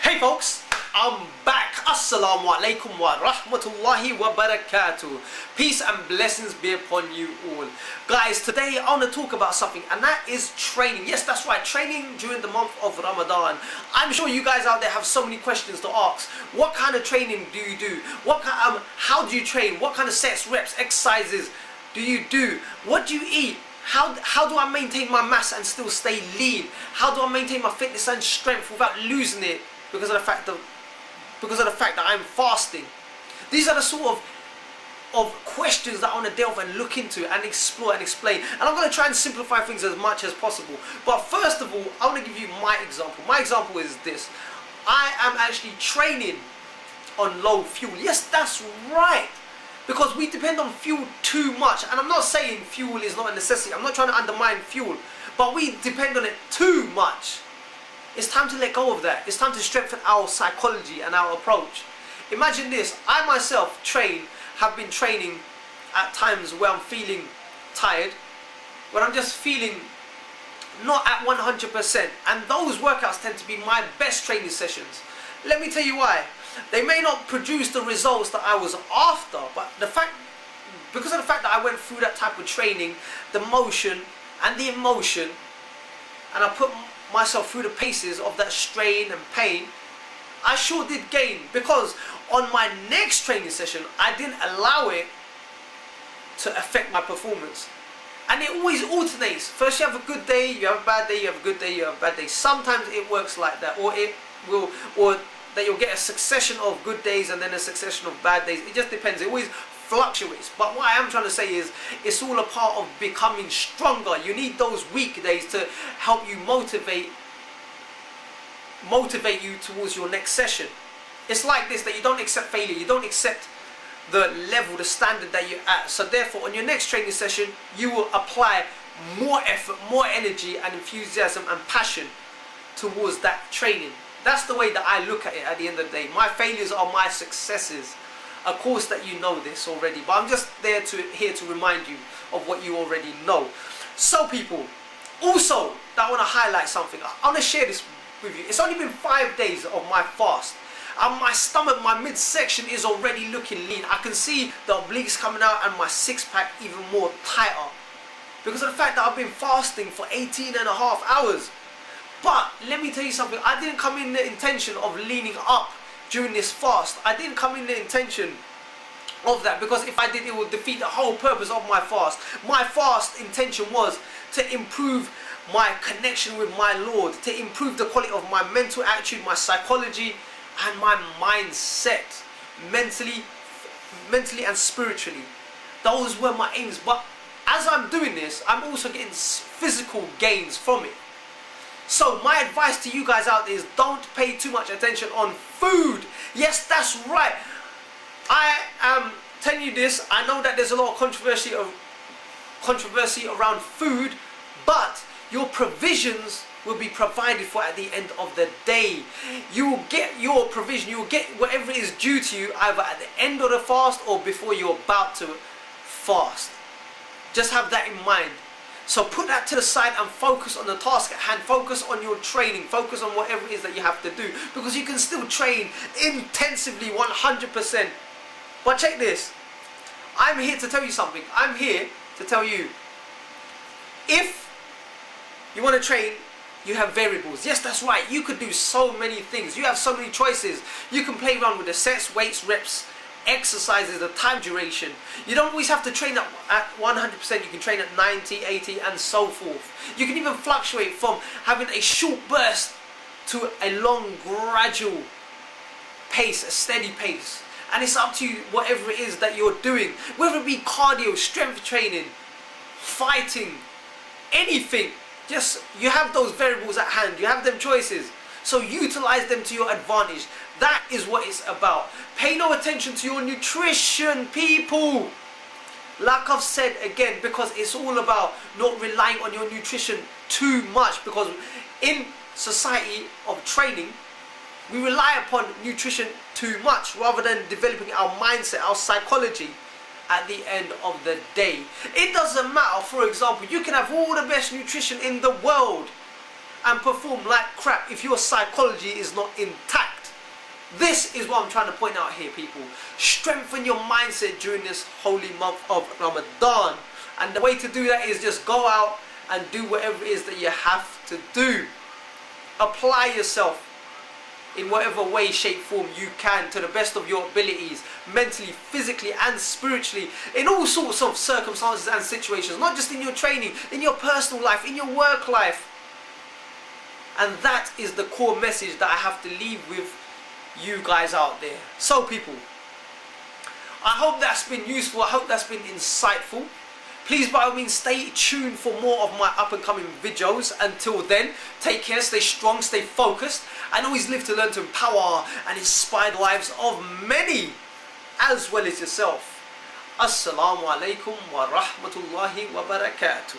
Hey folks, I'm back. Assalamu alaikum wa rahmatullahi wa barakatuh. Peace and blessings be upon you all. Guys, today I want to talk about something, and that is training. Yes, that's right, training during the month of Ramadan. I'm sure you guys out there have so many questions to ask. What kind of training do you do? How do you train? What kind of sets, reps, exercises do you do? What do you eat? How do I maintain my mass and still stay lean? How do I maintain my fitness and strength without losing it because of the fact that I'm fasting? These are the sort of questions that I want to delve and look into and explore and explain. And I'm going to try and simplify things as much as possible. But first of all, I want to give you my example. My example is this. I am actually training on low fuel. Yes, that's right. Because we depend on fuel too much. And I'm not saying fuel is not a necessity. I'm not trying to undermine fuel. But we depend on it too much. It's time to let go of that. It's time to strengthen our psychology and our approach. Imagine this. I myself have been training at times where I'm feeling tired. When I'm just feeling not at 100%. And those workouts tend to be my best training sessions. Let me tell you why. They may not produce the results that I was after, but because of the fact that I went through that type of training, the motion and the emotion, and I put myself through the paces of that strain and pain, I sure did gain. Because on my next training session, I didn't allow it to affect my performance. And it always alternates. First you have a good day, you have a bad day, you have a good day, you have a bad day. Sometimes it works like that, or that you'll get a succession of good days and then a succession of bad days. It just depends. It always fluctuates. But what I am trying to say is, it's all a part of becoming stronger. You need those weak days to help you motivate you towards your next session. It's like this, that you don't accept failure. You don't accept the level, the standard that you're at. So therefore, on your next training session, you will apply more effort, more energy and enthusiasm and passion towards that training. That's the way that I look at it at the end of the day. My failures are my successes. Of course that you know this already, but I'm just here to remind you of what you already know. So people, also I want to highlight something. I want to share this with you. It's only been 5 days of my fast. And my stomach, my midsection is already looking lean. I can see the obliques coming out and my six-pack even more tighter. Because of the fact that I've been fasting for 18.5 hours. But let me tell you something, I didn't come in the intention of leaning up during this fast. I didn't come in the intention of that, because if I did, it would defeat the whole purpose of my fast. My fast intention was to improve my connection with my Lord, to improve the quality of my mental attitude, my psychology and my mindset, mentally and spiritually. Those were my aims. But as I'm doing this, I'm also getting physical gains from it. So my advice to you guys out there is, don't pay too much attention on food. Yes, that's right. I am telling you this. I know that there's a lot of controversy around food, but your provisions will be provided for at the end of the day. You will get your provision. You will get whatever is due to you either at the end of the fast or before you're about to fast. Just have that in mind. So put that to the side and focus on the task at hand. Focus on your training. Focus on whatever it is that you have to do. Because you can still train intensively 100%. But check this. I'm here to tell you something. I'm here to tell you, if you want to train, you have variables. Yes, that's right. You could do so many things. You have so many choices. You can play around with the sets, weights, reps, exercises, the time duration. You don't always have to train at 100%. You can train at 90, 80 and so forth. You can even fluctuate from having a short burst to a long gradual pace, a steady pace. And it's up to you, whatever it is that you're doing, whether it be cardio, strength training, fighting, anything. Just, you have those variables at hand. You have them choices. So utilize them to your advantage. That is what it's about. Pay no attention to your nutrition, people. Like I've said again, because it's all about not relying on your nutrition too much. Because in society of training, we rely upon nutrition too much rather than developing our mindset, our psychology at the end of the day. It doesn't matter, for example, you can have all the best nutrition in the world and perform like crap if your psychology is not intact. This is what I'm trying to point out here, people. Strengthen your mindset during this holy month of Ramadan. And the way to do that is just go out and do whatever it is that you have to do. Apply yourself in whatever way, shape, form you can to the best of your abilities, mentally, physically and spiritually, in all sorts of circumstances and situations, not just in your training, in your personal life, in your work life. And that is the core message that I have to leave with you guys out there. So people, I hope that's been useful, I hope that's been insightful. Please by all means stay tuned for more of my up and coming videos. Until then, take care, stay strong, stay focused, and always live to learn to empower and inspire the lives of many as well as yourself. Assalamu alaikum wa rahmatullahi wa barakatuh.